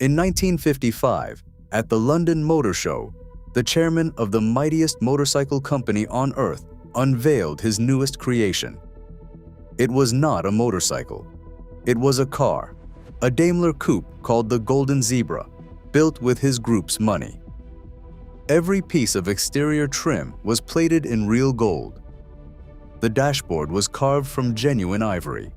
In 1955, at the London Motor Show, the chairman of the mightiest motorcycle company on earth unveiled his newest creation. It was not a motorcycle. It was a car, a Daimler coupe called the Golden Zebra, built with his group's money. Every piece of exterior trim was plated in real gold. The dashboard was carved from genuine ivory.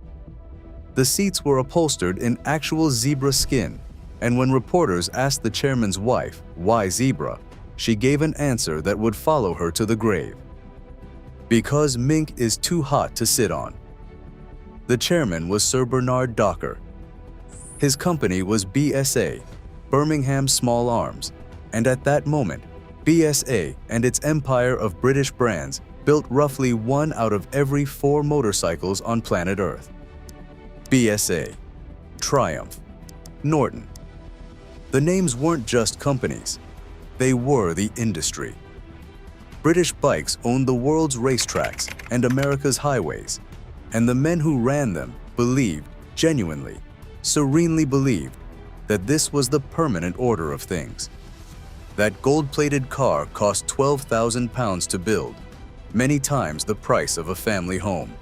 The seats were upholstered in actual zebra skin, and when reporters asked the chairman's wife why zebra, she gave an answer that would follow her to the grave. Because mink is too hot to sit on. The chairman was Sir Bernard Docker. His company was BSA, Birmingham Small Arms, and at that moment, BSA and its empire of British brands built roughly 1 out of every 4 motorcycles on planet Earth. BSA, Triumph, Norton. The names weren't just companies, they were the industry. British bikes owned the world's racetracks and America's highways, and the men who ran them believed, genuinely, serenely believed, that this was the permanent order of things. That gold-plated car cost £12,000 to build, many times the price of a family home.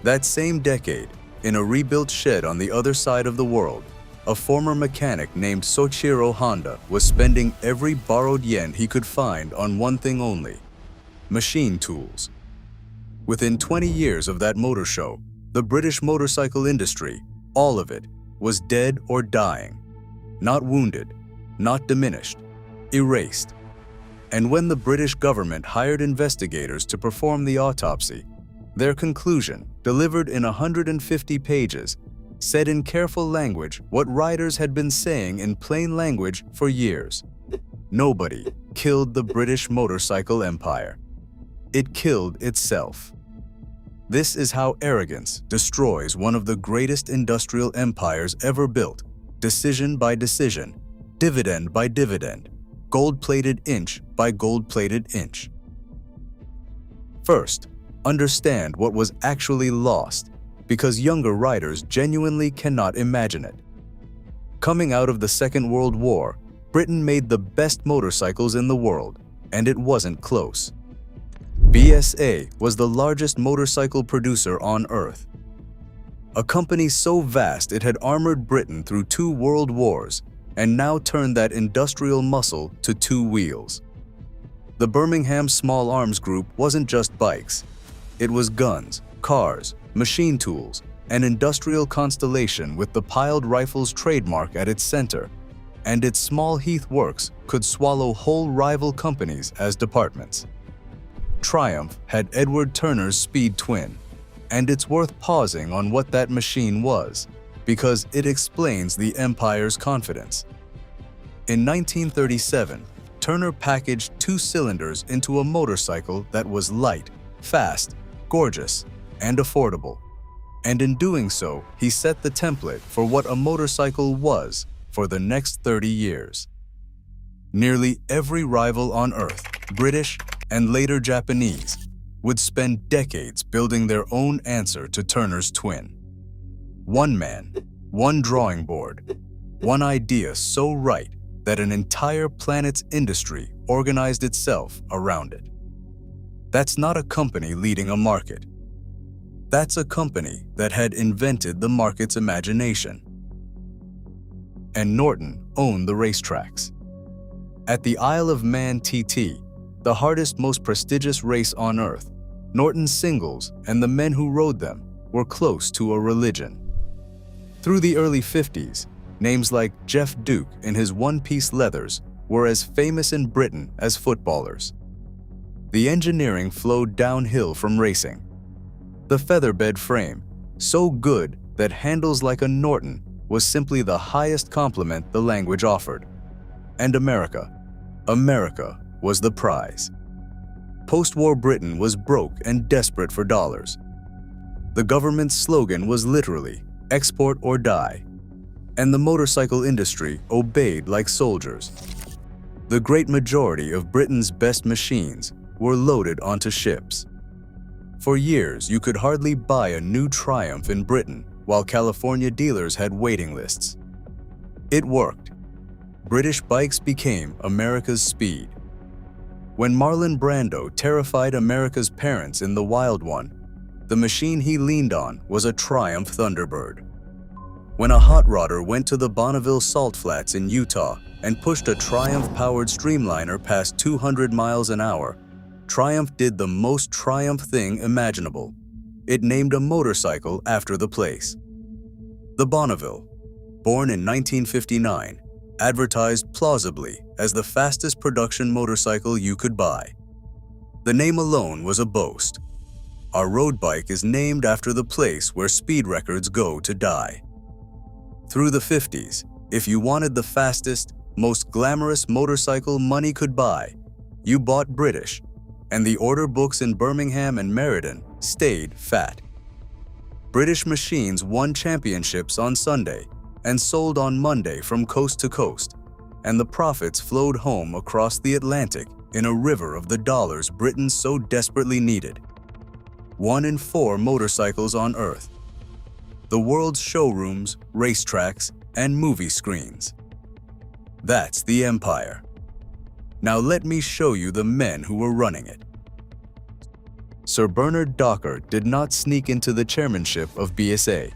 That same decade, in a rebuilt shed on the other side of the world, a former mechanic named Soichiro Honda was spending every borrowed yen he could find on one thing only: machine tools. Within 20 years of that motor show, the British motorcycle industry, all of it, was dead or dying. Not wounded, not diminished, erased. And when the British government hired investigators to perform the autopsy, their conclusion, delivered in 150 pages, said in careful language what writers had been saying in plain language for years. Nobody killed the British motorcycle empire. It killed itself. This is how arrogance destroys one of the greatest industrial empires ever built, decision by decision, dividend by dividend, gold-plated inch by gold-plated inch. First, understand what was actually lost, because younger writers genuinely cannot imagine it. Coming out of the Second World War, Britain made the best motorcycles in the world, and it wasn't close. BSA was the largest motorcycle producer on Earth. A company so vast it had armored Britain through 2 world wars, and now turned that industrial muscle to 2 wheels. The Birmingham Small Arms Group wasn't just bikes. It was guns, cars, machine tools, an industrial constellation with the piled rifles trademark at its center, and its small Heath works could swallow whole rival companies as departments. Triumph had Edward Turner's Speed Twin, and it's worth pausing on what that machine was, because it explains the empire's confidence. In 1937, Turner packaged 2 cylinders into a motorcycle that was light, fast, gorgeous, and affordable. And in doing so, he set the template for what a motorcycle was for the next 30 years. Nearly every rival on Earth, British and later Japanese, would spend decades building their own answer to Turner's twin. One man, one drawing board, one idea so right that an entire planet's industry organized itself around it. That's not a company leading a market. That's a company that had invented the market's imagination. And Norton owned the racetracks. At the Isle of Man TT, the hardest, most prestigious race on Earth, Norton's singles and the men who rode them were close to a religion. Through the early 50s, names like Jeff Duke in his one-piece leathers were as famous in Britain as footballers. The engineering flowed downhill from racing. The featherbed frame, so good that handles like a Norton, was simply the highest compliment the language offered. And America was the prize. Post-war Britain was broke and desperate for dollars. The government's slogan was literally, "Export or die," and the motorcycle industry obeyed like soldiers. The great majority of Britain's best machines were loaded onto ships. For years, you could hardly buy a new Triumph in Britain, while California dealers had waiting lists. It worked. British bikes became America's speed. When Marlon Brando terrified America's parents in The Wild One, the machine he leaned on was a Triumph Thunderbird. When a hot rodder went to the Bonneville Salt Flats in Utah and pushed a Triumph-powered streamliner past 200 miles an hour, Triumph did the most Triumph thing imaginable. It named a motorcycle after the place. The Bonneville, born in 1959, advertised plausibly as the fastest production motorcycle you could buy. The name alone was a boast. Our road bike is named after the place where speed records go to die. Through the 50s, if you wanted the fastest, most glamorous motorcycle money could buy, you bought British, and the order books in Birmingham and Meriden stayed fat. British machines won championships on Sunday and sold on Monday from coast to coast, and the profits flowed home across the Atlantic in a river of the dollars Britain so desperately needed. 1 in 4 motorcycles on Earth. The world's showrooms, racetracks, and movie screens. That's the empire. Now let me show you the men who were running it. Sir Bernard Docker did not sneak into the chairmanship of BSA.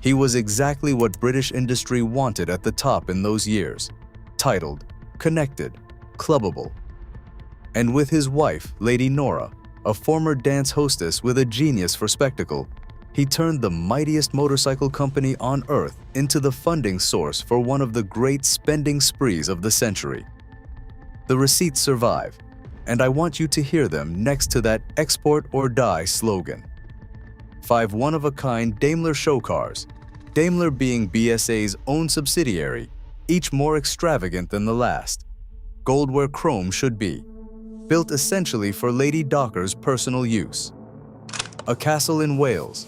He was exactly what British industry wanted at the top in those years, titled, connected, clubbable. And with his wife, Lady Nora, a former dance hostess with a genius for spectacle, he turned the mightiest motorcycle company on earth into the funding source for one of the great spending sprees of the century. The receipts survive, and I want you to hear them next to that export or die slogan. 5 one-of-a-kind Daimler show cars, Daimler being BSA's own subsidiary, each more extravagant than the last. Gold where chrome should be, built essentially for Lady Docker's personal use. A castle in Wales,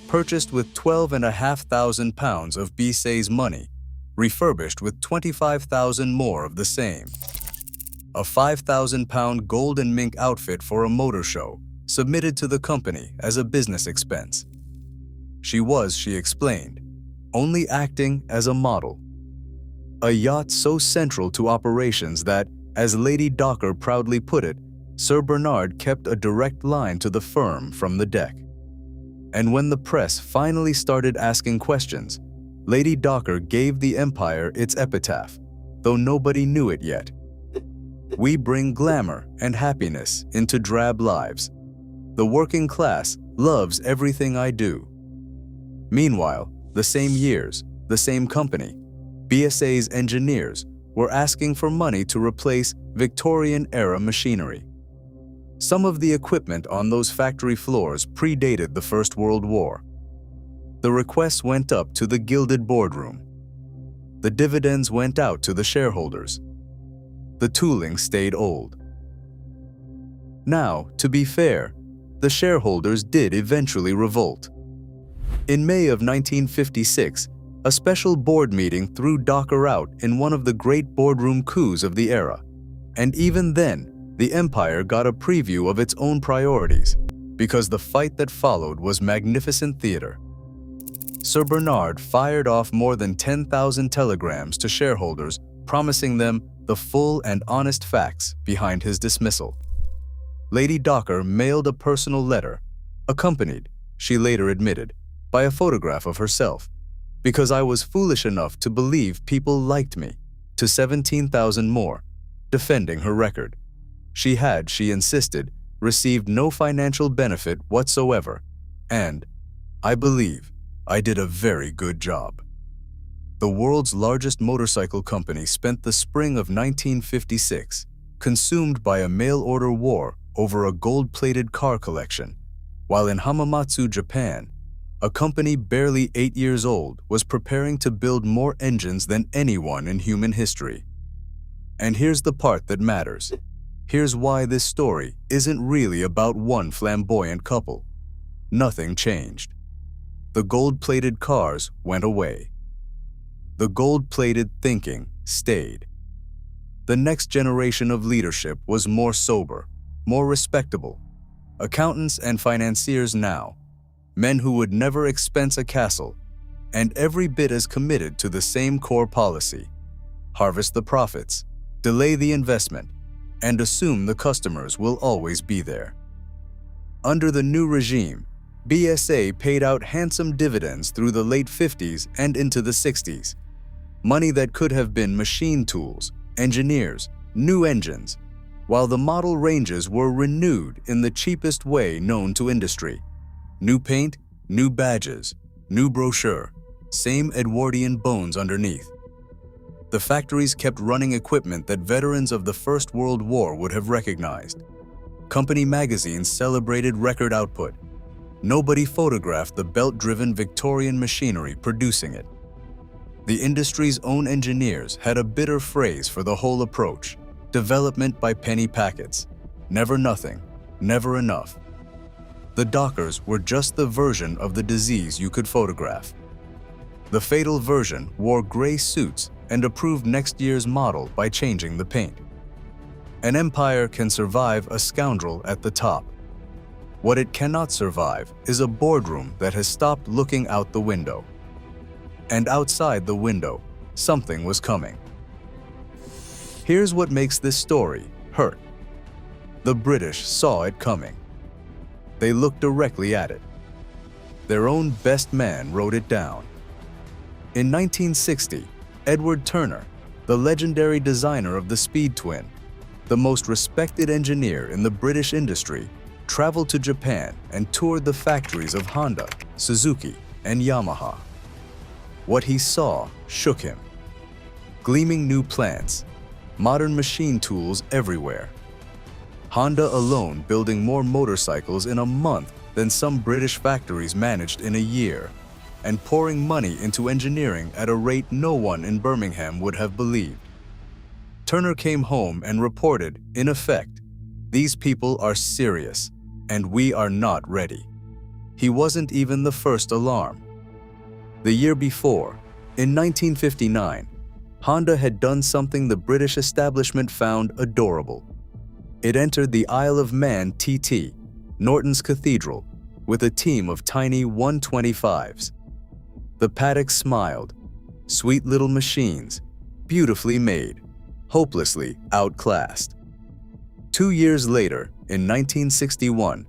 purchased with £12,500 of BSA's money, refurbished with 25,000 more of the same. A £5,000 gold and mink outfit for a motor show, submitted to the company as a business expense. She explained, only acting as a model. A yacht so central to operations that, as Lady Docker proudly put it, Sir Bernard kept a direct line to the firm from the deck. And when the press finally started asking questions, Lady Docker gave the empire its epitaph, though nobody knew it yet. We bring glamour and happiness into drab lives. The working class loves everything I do. Meanwhile, the same years, the same company, BSA's engineers were asking for money to replace Victorian-era machinery. Some of the equipment on those factory floors predated the First World War. The requests went up to the gilded boardroom. The dividends went out to the shareholders. The tooling stayed old. Now, to be fair, the shareholders did eventually revolt. In May of 1956, a special board meeting threw Docker out in one of the great boardroom coups of the era, and even then, the empire got a preview of its own priorities, because the fight that followed was magnificent theater. Sir Bernard fired off more than 10,000 telegrams to shareholders, promising them the full and honest facts behind his dismissal. Lady Docker mailed a personal letter, accompanied, she later admitted, by a photograph of herself, because I was foolish enough to believe people liked me, to 17,000 more, defending her record. She had, she insisted, received no financial benefit whatsoever, and, I believe, I did a very good job. The world's largest motorcycle company spent the spring of 1956 consumed by a mail-order war over a gold-plated car collection, while in Hamamatsu, Japan, a company barely 8 years old was preparing to build more engines than anyone in human history. And here's the part that matters. Here's why this story isn't really about one flamboyant couple. Nothing changed. The gold-plated cars went away. The gold-plated thinking stayed. The next generation of leadership was more sober, more respectable. Accountants and financiers now, men who would never expense a castle, and every bit as committed to the same core policy: harvest the profits, delay the investment, and assume the customers will always be there. Under the new regime, BSA paid out handsome dividends through the late 50s and into the 60s. Money that could have been machine tools, engineers, new engines, while the model ranges were renewed in the cheapest way known to industry. New paint, new badges, new brochure, same Edwardian bones underneath. The factories kept running equipment that veterans of the First World War would have recognized. Company magazines celebrated record output. Nobody photographed the belt-driven Victorian machinery producing it. The industry's own engineers had a bitter phrase for the whole approach: development by penny packets. Never nothing, never enough. The dockers were just the version of the disease you could photograph. The fatal version wore gray suits and approved next year's model by changing the paint. An empire can survive a scoundrel at the top. What it cannot survive is a boardroom that has stopped looking out the window. And outside the window, something was coming. Here's what makes this story hurt. The British saw it coming. They looked directly at it. Their own best man wrote it down. In 1960, Edward Turner, the legendary designer of the Speed Twin, the most respected engineer in the British industry, traveled to Japan and toured the factories of Honda, Suzuki, and Yamaha. What he saw shook him. Gleaming new plants, modern machine tools everywhere. Honda alone building more motorcycles in a month than some British factories managed in a year, and pouring money into engineering at a rate no one in Birmingham would have believed. Turner came home and reported, in effect, "These people are serious, and we are not ready." He wasn't even the first alarm. The year before, in 1959, Honda had done something the British establishment found adorable. It entered the Isle of Man TT, Norton's cathedral, with a team of tiny 125s. The paddock smiled. Sweet little machines, beautifully made, hopelessly outclassed. 2 years later, in 1961,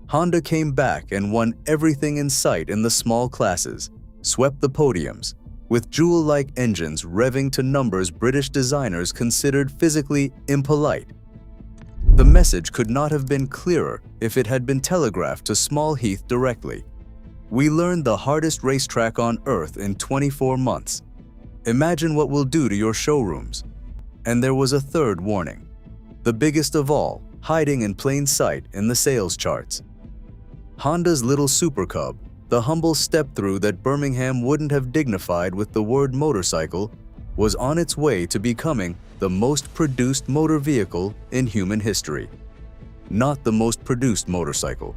Honda came back and won everything in sight in the small classes, swept the podiums, with jewel-like engines revving to numbers British designers considered physically impolite. The message could not have been clearer if it had been telegraphed to Small Heath directly. We learned the hardest racetrack on Earth in 24 months. Imagine what we'll do to your showrooms. And there was a third warning, the biggest of all, hiding in plain sight in the sales charts. Honda's little Super Cub, the humble step-through that Birmingham wouldn't have dignified with the word motorcycle, was on its way to becoming the most produced motor vehicle in human history. Not the most produced motorcycle.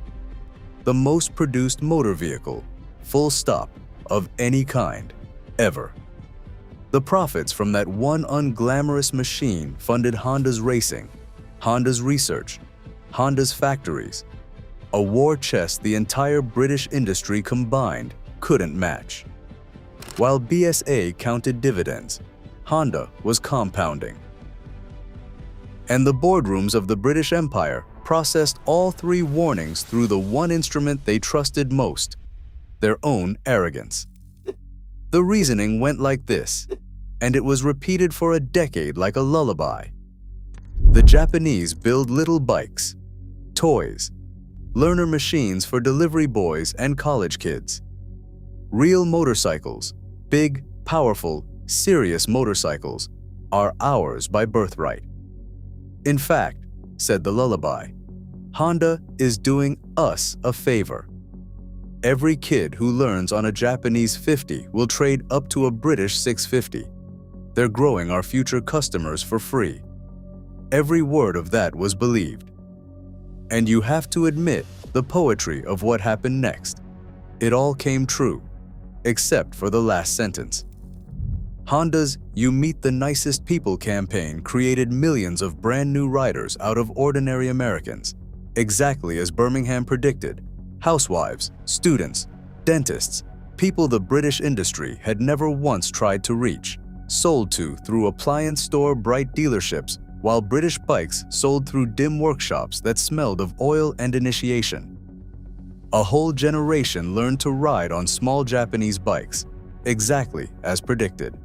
The most produced motor vehicle, full stop, of any kind, ever. The profits from that one unglamorous machine funded Honda's racing, Honda's research, Honda's factories, a war chest the entire British industry combined couldn't match. While BSA counted dividends, Honda was compounding. And the boardrooms of the British Empire processed all three warnings through the one instrument they trusted most, their own arrogance. The reasoning went like this, and it was repeated for a decade like a lullaby. The Japanese build little bikes, toys, learner machines for delivery boys and college kids. Real motorcycles, big, powerful, serious motorcycles, are ours by birthright. In fact, said the lullaby, Honda is doing us a favor. Every kid who learns on a Japanese 50 will trade up to a British 650. They're growing our future customers for free. Every word of that was believed. And you have to admit the poetry of what happened next. It all came true, except for the last sentence. Honda's "You Meet the Nicest People" campaign created millions of brand new riders out of ordinary Americans, exactly as Birmingham predicted. Housewives, students, dentists, people the British industry had never once tried to reach. sold to through appliance store bright dealerships, while British bikes sold through dim workshops that smelled of oil and initiation. A whole generation learned to ride on small Japanese bikes, exactly as predicted.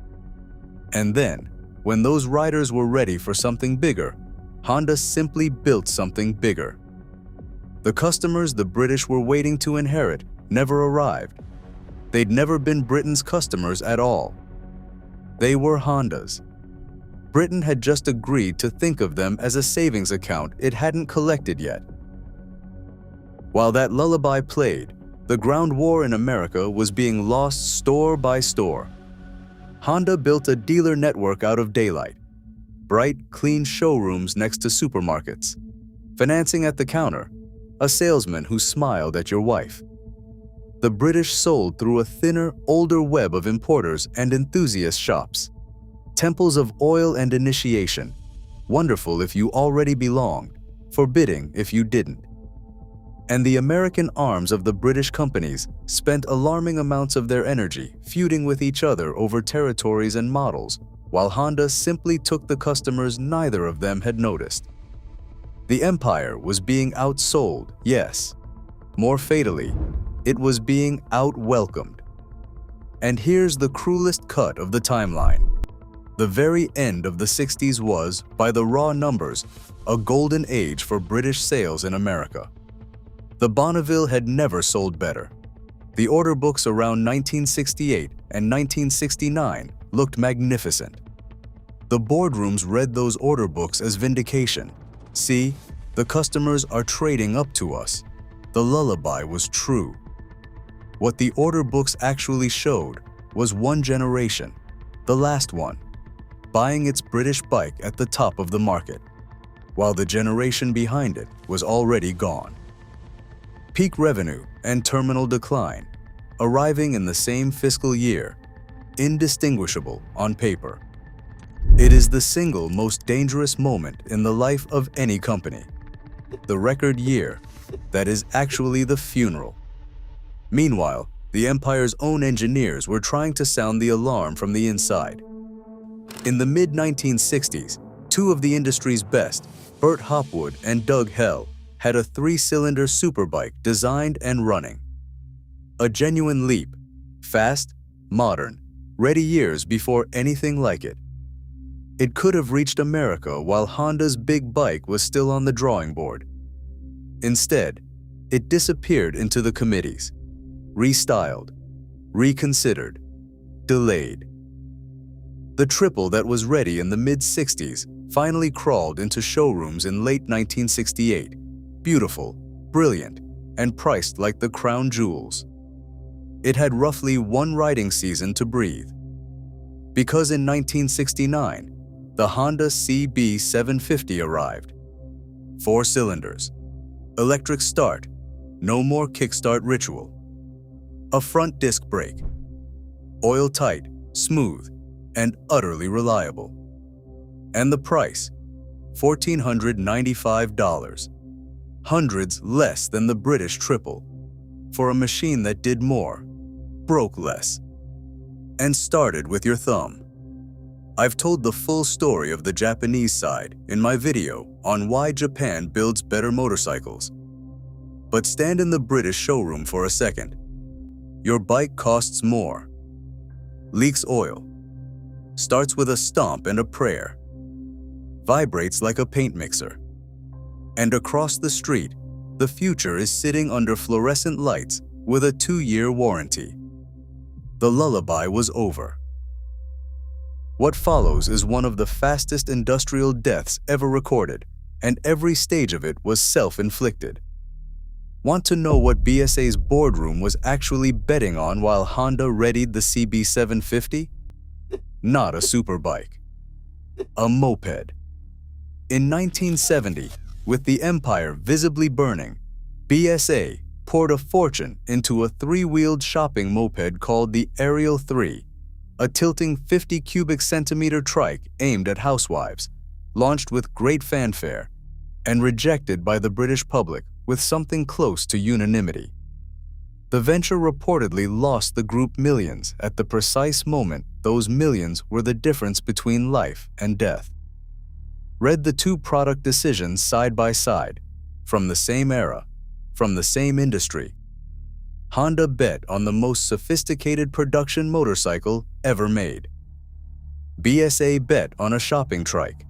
And then, when those riders were ready for something bigger, Honda simply built something bigger. The customers the British were waiting to inherit never arrived. They'd never been Britain's customers at all. They were Honda's. Britain had just agreed to think of them as a savings account it hadn't collected yet. While that lullaby played, the ground war in America was being lost store by store. Honda built a dealer network out of daylight, bright, clean showrooms next to supermarkets, financing at the counter, a salesman who smiled at your wife. The British sold through a thinner, older web of importers and enthusiast shops, temples of oil and initiation, wonderful if you already belonged, forbidding if you didn't. And the American arms of the British companies spent alarming amounts of their energy feuding with each other over territories and models, while Honda simply took the customers neither of them had noticed. The empire was being outsold, yes. More fatally, it was being out-welcomed. And here's the cruelest cut of the timeline. The very end of the 60s was, by the raw numbers, a golden age for British sales in America. The Bonneville had never sold better. The order books around 1968 and 1969 looked magnificent. The boardrooms read those order books as vindication. See, the customers are trading up to us. The lullaby was true. What the order books actually showed was one generation, the last one, buying its British bike at the top of the market, while the generation behind it was already gone. Peak revenue and terminal decline, arriving in the same fiscal year, indistinguishable on paper. It is the single most dangerous moment in the life of any company. The record year, that is actually the funeral. Meanwhile, the empire's own engineers were trying to sound the alarm from the inside. In the mid-1960s, two of the industry's best, Bert Hopwood and Doug Hell, had a 3-cylinder superbike designed and running. A genuine leap, fast, modern, ready years before anything like it. It could have reached America while Honda's big bike was still on the drawing board. Instead, it disappeared into the committees, restyled, reconsidered, delayed. The triple that was ready in the mid-60s finally crawled into showrooms in late 1968, beautiful, brilliant, and priced like the crown jewels. It had roughly one riding season to breathe. Because in 1969, the Honda CB750 arrived. 4 cylinders, electric start, no more kickstart ritual. A front disc brake, oil tight, smooth, and utterly reliable. And the price, $1,495, hundreds less than the British triple, for a machine that did more, broke less, and started with your thumb. I've told the full story of the Japanese side in my video on why Japan builds better motorcycles. But stand in the British showroom for a second. Your bike costs more, leaks oil, starts with a stomp and a prayer, vibrates like a paint mixer. And across the street, the future is sitting under fluorescent lights with a 2-year warranty. The lullaby was over. What follows is one of the fastest industrial deaths ever recorded, and every stage of it was self-inflicted. Want to know what BSA's boardroom was actually betting on while Honda readied the CB750? Not a superbike. A moped. In 1970, with the empire visibly burning, BSA poured a fortune into a 3-wheeled shopping moped called the Ariel 3, a tilting 50 cubic centimeter trike aimed at housewives, launched with great fanfare, and rejected by the British public with something close to unanimity. The venture reportedly lost the group millions at the precise moment those millions were the difference between life and death. Read the two product decisions side by side, from the same era, from the same industry. Honda bet on the most sophisticated production motorcycle ever made. BSA bet on a shopping trike.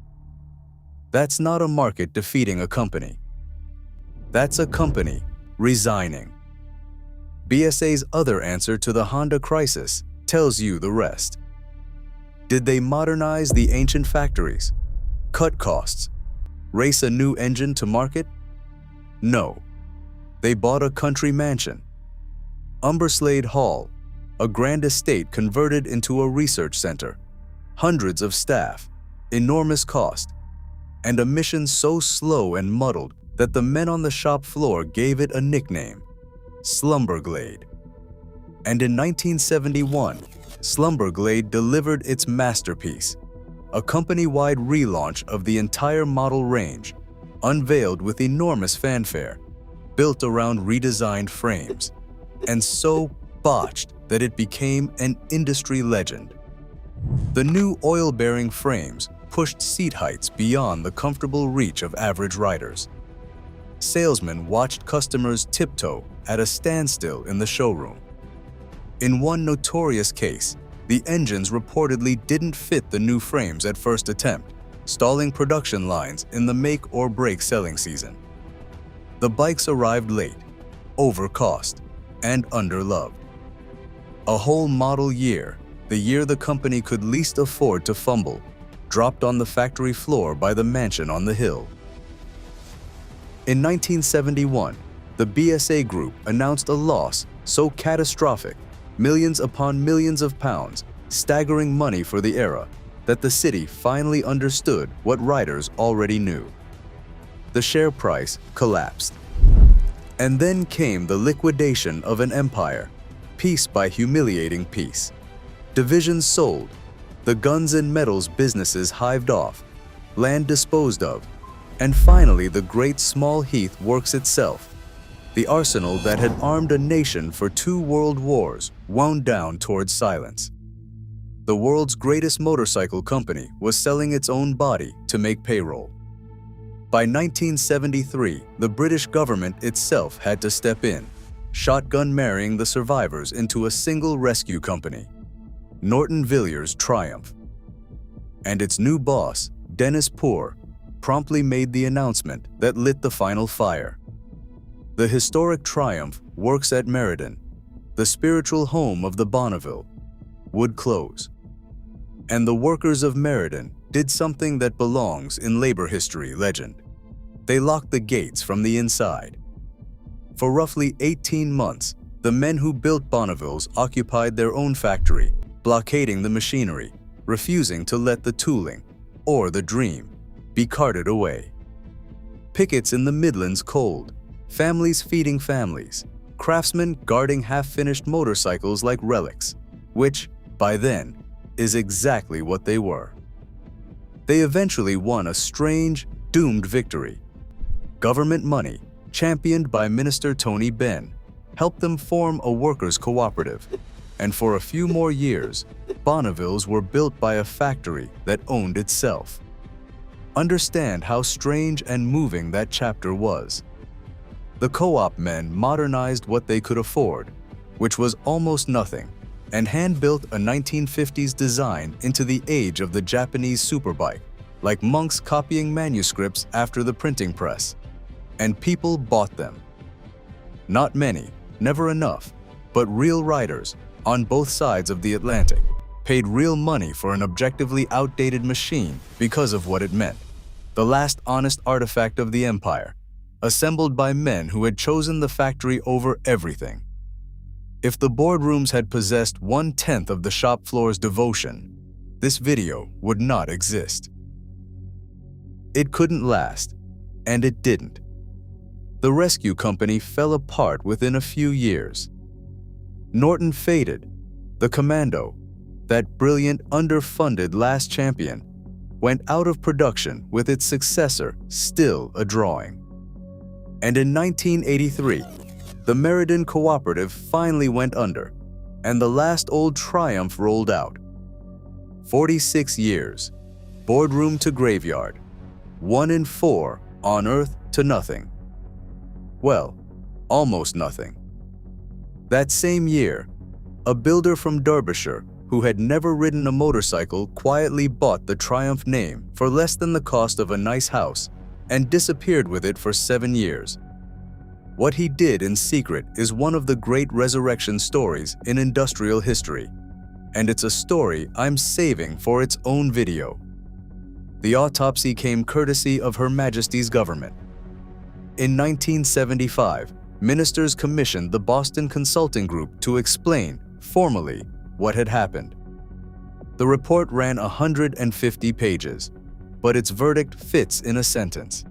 That's not a market defeating a company. That's a company resigning. BSA's other answer to the Honda crisis tells you the rest. Did they modernize the ancient factories, cut costs, race a new engine to market? No. They bought a country mansion, Umberslade Hall, a grand estate converted into a research center, hundreds of staff, enormous cost, and a mission so slow and muddled that the men on the shop floor gave it a nickname, Slumberglade. And in 1971, Slumberglade delivered its masterpiece, a company-wide relaunch of the entire model range, unveiled with enormous fanfare, built around redesigned frames, and so botched that it became an industry legend. The new oil-bearing frames pushed seat heights beyond the comfortable reach of average riders. Salesmen watched customers tiptoe at a standstill in the showroom. In one notorious case, the engines reportedly didn't fit the new frames at first attempt, stalling production lines in the make-or-break selling season. The bikes arrived late, overcost, and underloved. A whole model year, the year the company could least afford to fumble, dropped on the factory floor by the mansion on the hill. In 1971, the BSA Group announced a loss so catastrophic, millions upon millions of pounds, staggering money for the era, that the city finally understood what riders already knew. The share price collapsed. And then came the liquidation of an empire, piece by humiliating piece. Divisions sold, the guns and metals businesses hived off, land disposed of, and finally the great small heath works itself. The arsenal that had armed a nation for 2 world wars wound down towards silence. The world's greatest motorcycle company was selling its own body to make payroll. By 1973, the British government itself had to step in, shotgun marrying the survivors into a single rescue company, Norton Villiers Triumph. And its new boss, Dennis Poor, promptly made the announcement that lit the final fire. The historic Triumph works at Meriden, the spiritual home of the Bonneville, would close. And the workers of Meriden did something that belongs in labor history legend. They locked the gates from the inside. For roughly 18 months, the men who built Bonnevilles occupied their own factory, blockading the machinery, refusing to let the tooling, or the dream, be carted away. Pickets in the Midlands cold, families feeding families, craftsmen guarding half-finished motorcycles like relics, which, by then, is exactly what they were. They eventually won a strange, doomed victory. Government money, championed by Minister Tony Benn, helped them form a workers' cooperative, and for a few more years, Bonnevilles were built by a factory that owned itself. Understand how strange and moving that chapter was. The co-op men modernized what they could afford, which was almost nothing, and hand-built a 1950s design into the age of the Japanese superbike, like monks copying manuscripts after the printing press. And people bought them. Not many, never enough, but real riders, on both sides of the Atlantic, paid real money for an objectively outdated machine because of what it meant. The last honest artifact of the empire, assembled by men who had chosen the factory over everything. If the boardrooms had possessed 1/10 of the shop floor's devotion, this video would not exist. It couldn't last, and it didn't. The rescue company fell apart within a few years. Norton faded. The Commando, that brilliant, underfunded last champion, went out of production with its successor still a drawing. And in 1983, the Meriden Cooperative finally went under, and the last old Triumph rolled out, 46 years, boardroom to graveyard, 1 in 4 on Earth to nothing. Well, almost nothing. That same year, a builder from Derbyshire who had never ridden a motorcycle quietly bought the Triumph name for less than the cost of a nice house and disappeared with it for 7 years. What he did in secret is one of the great resurrection stories in industrial history, and it's a story I'm saving for its own video. The autopsy came courtesy of Her Majesty's government. In 1975, ministers commissioned the Boston Consulting Group to explain, formally, what had happened. The report ran 150 pages, but its verdict fits in a sentence.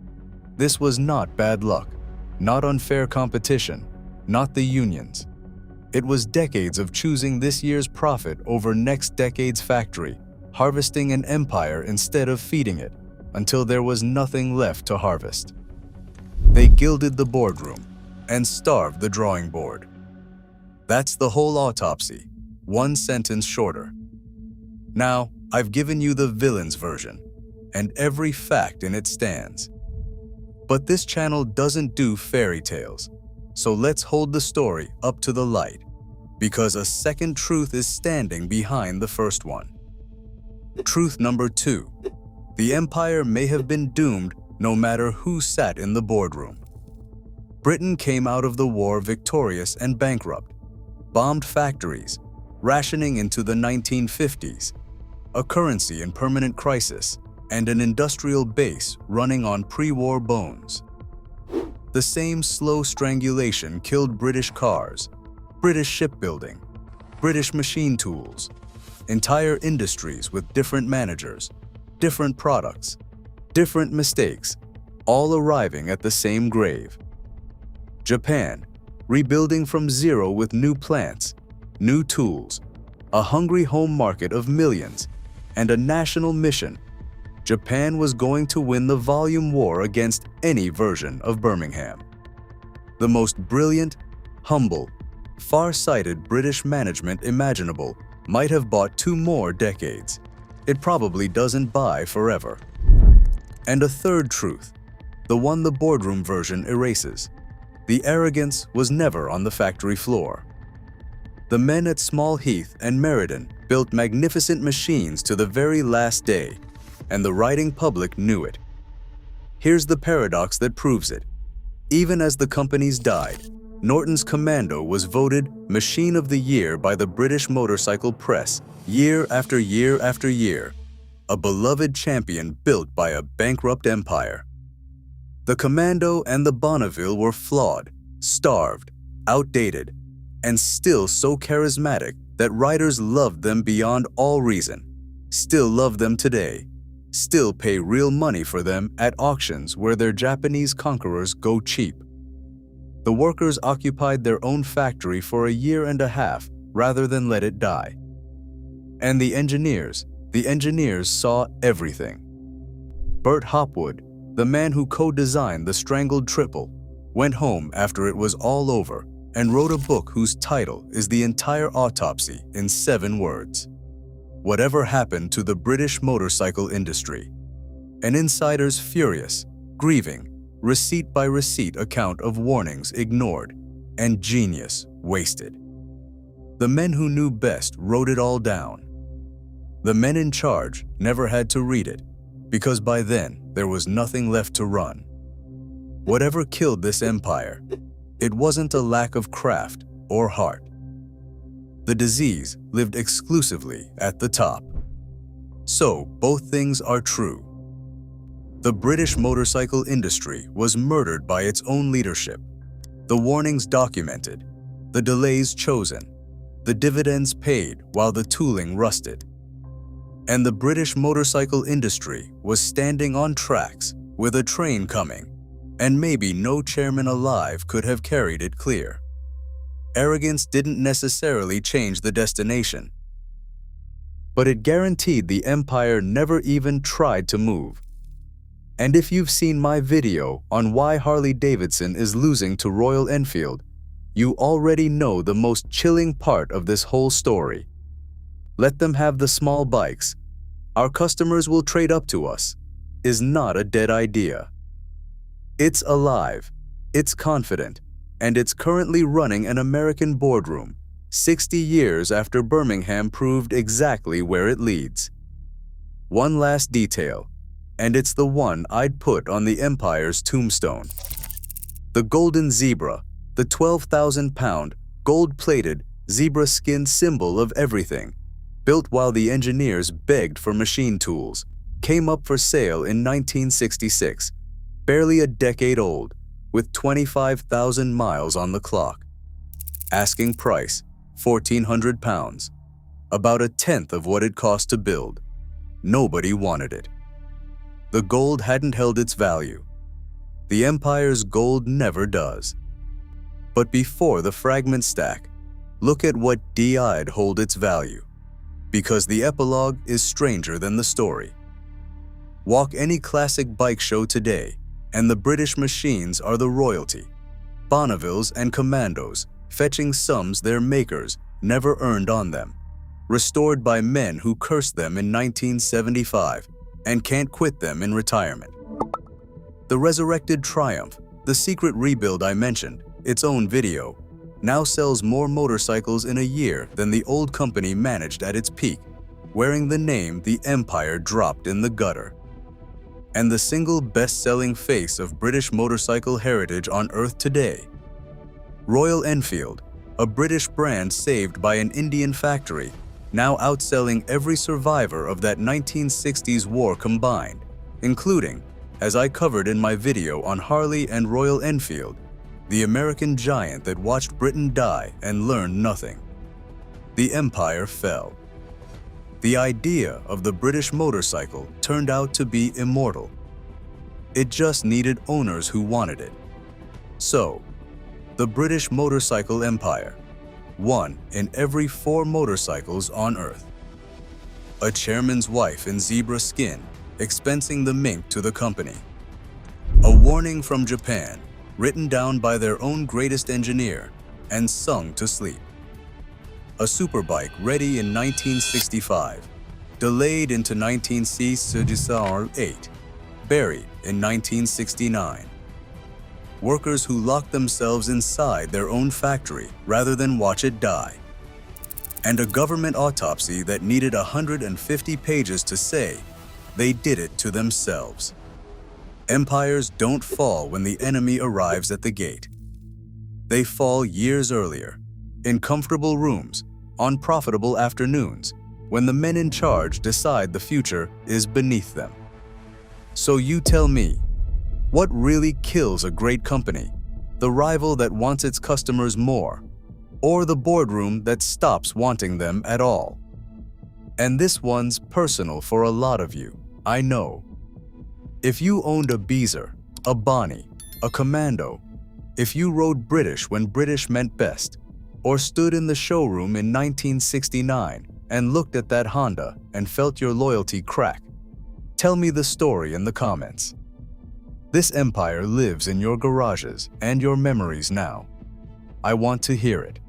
This was not bad luck, not unfair competition, not the unions. It was decades of choosing this year's profit over next decade's factory, harvesting an empire instead of feeding it, until there was nothing left to harvest. They gilded the boardroom and starved the drawing board. That's the whole autopsy, one sentence shorter. Now, I've given you the villain's version, and every fact in it stands. But this channel doesn't do fairy tales, so let's hold the story up to the light, because a second truth is standing behind the first one. Truth number 2. The empire may have been doomed no matter who sat in the boardroom. Britain came out of the war victorious and bankrupt, bombed factories, rationing into the 1950s, a currency in permanent crisis, and an industrial base running on pre-war bones. The same slow strangulation killed British cars, British shipbuilding, British machine tools, entire industries with different managers, different products, different mistakes, all arriving at the same grave. Japan, rebuilding from zero with new plants, new tools, a hungry home market of millions, and a national mission. Japan was going to win the volume war against any version of Birmingham. The most brilliant, humble, far-sighted British management imaginable might have bought 2 more decades. It probably doesn't buy forever. And a third truth, the one the boardroom version erases. The arrogance was never on the factory floor. The men at Small Heath and Meriden built magnificent machines to the very last day, and the riding public knew it. Here's the paradox that proves it. Even as the companies died, Norton's Commando was voted Machine of the Year by the British motorcycle press year after year after year, a beloved champion built by a bankrupt empire. The Commando and the Bonneville were flawed, starved, outdated, and still so charismatic that riders loved them beyond all reason, still love them today, still pay real money for them at auctions where their Japanese conquerors go cheap. The workers occupied their own factory for a year and a half rather than let it die. And the engineers saw everything. Bert Hopwood, the man who co-designed the Strangled Triple, went home after it was all over and wrote a book whose title is the entire autopsy in 7 words. Whatever happened to the British motorcycle industry? An insider's furious, grieving, receipt by receipt account of warnings ignored and genius wasted. The men who knew best wrote it all down. The men in charge never had to read it, because by then there was nothing left to run. Whatever killed this empire, it wasn't a lack of craft or heart. The disease lived exclusively at the top. So both things are true. The British motorcycle industry was murdered by its own leadership, the warnings documented, the delays chosen, the dividends paid while the tooling rusted. And the British motorcycle industry was standing on tracks with a train coming, and maybe no chairman alive could have carried it clear. Arrogance didn't necessarily change the destination, but it guaranteed the empire never even tried to move. And if you've seen my video on why Harley-Davidson is losing to Royal Enfield, you already know the most chilling part of this whole story. Let them have the small bikes, our customers will trade up to us, is not a dead idea. It's alive, it's confident, and it's currently running an American boardroom 60 years after Birmingham proved exactly where it leads. One last detail, and it's the one I'd put on the Empire's tombstone. The golden zebra, the 12,000-pound, gold-plated, zebra-skin symbol of everything, built while the engineers begged for machine tools, came up for sale in 1966, barely a decade old, with 25,000 miles on the clock. Asking price, £1,400, about a tenth of what it cost to build. Nobody wanted it. The gold hadn't held its value. The Empire's gold never does. But before the fragment stack, look at what DI'd hold its value, because the epilogue is stranger than the story. Walk any classic bike show today, and the British machines are the royalty, Bonnevilles and Commandos fetching sums their makers never earned on them, restored by men who cursed them in 1975 and can't quit them in retirement. The resurrected Triumph, the secret rebuild I mentioned, its own video, now sells more motorcycles in a year than the old company managed at its peak, wearing the name the Empire dropped in the gutter. And the single best-selling face of British motorcycle heritage on Earth today, Royal Enfield, a British brand saved by an Indian factory, now outselling every survivor of that 1960s war combined, including, as I covered in my video on Harley and Royal Enfield, the American giant that watched Britain die and learned nothing. The Empire fell. The idea of the British motorcycle turned out to be immortal. It just needed owners who wanted it. So, the British motorcycle empire, one in every 4 motorcycles on Earth. A chairman's wife in zebra skin, expensing the mink to the company. A warning from Japan, written down by their own greatest engineer and sung to sleep. A superbike ready in 1965, delayed into 1968, buried in 1969. Workers who locked themselves inside their own factory rather than watch it die. And a government autopsy that needed 150 pages to say they did it to themselves. Empires don't fall when the enemy arrives at the gate. They fall years earlier, in comfortable rooms, on profitable afternoons, when the men in charge decide the future is beneath them. So you tell me, what really kills a great company? The rival that wants its customers more, or the boardroom that stops wanting them at all? And this one's personal for a lot of you, I know. If you owned a Beezer, a Bonnie, a Commando, if you rode British when British meant best, or stood in the showroom in 1969 and looked at that Honda and felt your loyalty crack, tell me the story in the comments. This empire lives in your garages and your memories now. I want to hear it.